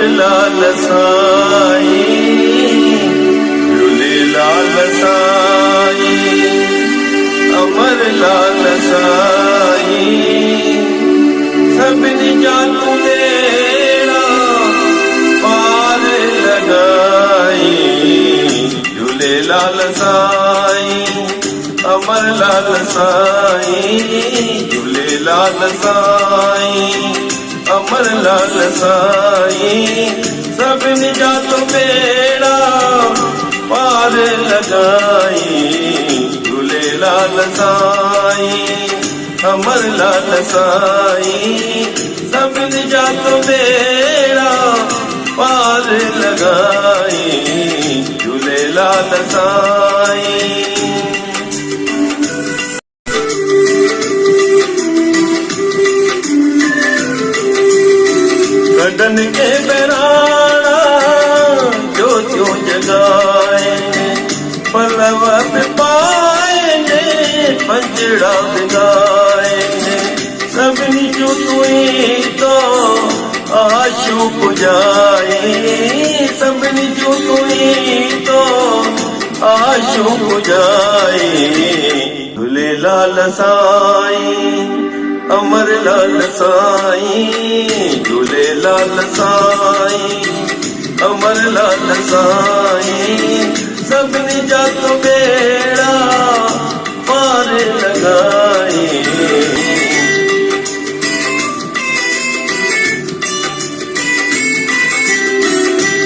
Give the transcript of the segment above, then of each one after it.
लाल साईं, झूलेलाल साईं, अमर लाल साईं, सभिनी जा तूं बेड़ा पार लॻाई। झूलेलाल साईं, अमर लाल साईं, झूलेलाल साईं, अमर लाल साईं, सभिनी जा तूं बेड़ा पार लॻाई। झूलेलाल साईं, अमर लाल साईं, सभिनी जा तूं बेड़ा पार लॻाई। झूलेलाल साईं, गडन के बहराणा ज्योतियों जगाए, पलव में पाए पंजड़ा बिगाए। सभिनी जो तुई तो आशू पुजाए, सभिनी जो तुई तो आशू पुजाए। झूलेलाल साईं, अमर लाल साईं, झूलेलाल साईं, अमर लाल साईं, सभिनी जा तूं बेड़ा पार लॻाई।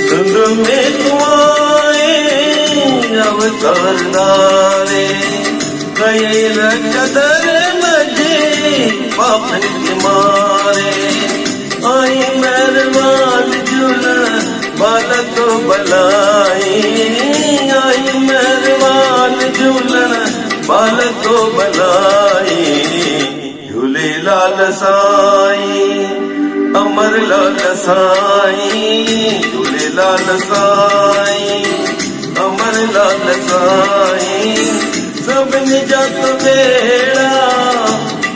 सुंद में तूं आए अवतार नारे, कई रखदर पापन के मारे। आई मेहरबान झूलन बालक भलाई, आई मेहरबान झूलन बालक भलाई। झूलेलाल साईं, अमर लाल साईं, झूलेलाल साईं, अमर लाल साईं, सभिनी जा तूं बेड़ा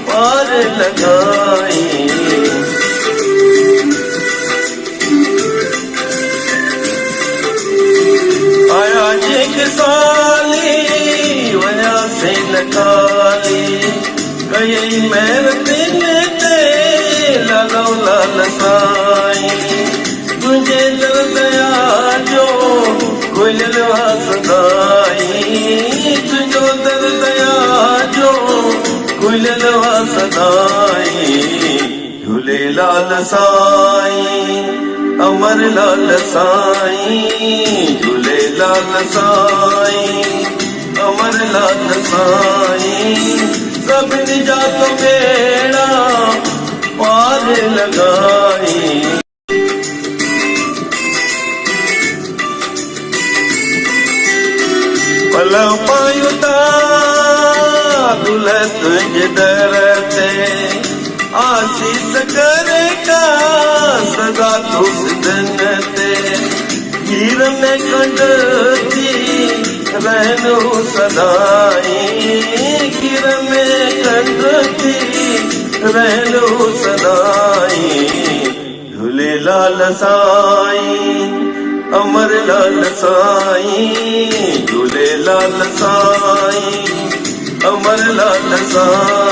पार लॻाई। आया जेक साली वया से नकाली, कई मेर दिन ते लॻो लाल साईं। तुंहिंजे दर दया जो खुलियल वासदाई, तुंहिंजो दर दया जो खुलियल वासदाई। झूलेलाल साईं, अमर लाल साईं, झूलेलाल साईं, अमर लाल साईं, सभिनी जा तूं बेड़ा पार लॻाई। पल पायूं था दुल्हन तुंहिंजे दर ते, आसीस करे का सदा तूं सिधन ते। खीर में खंड थी रहनो सदाई, खीर में खंड थी रहनो सदाई। झूलेलाल साईं, अमर लाल साईं, झूलेलाल साईं, अमर लाल साईं,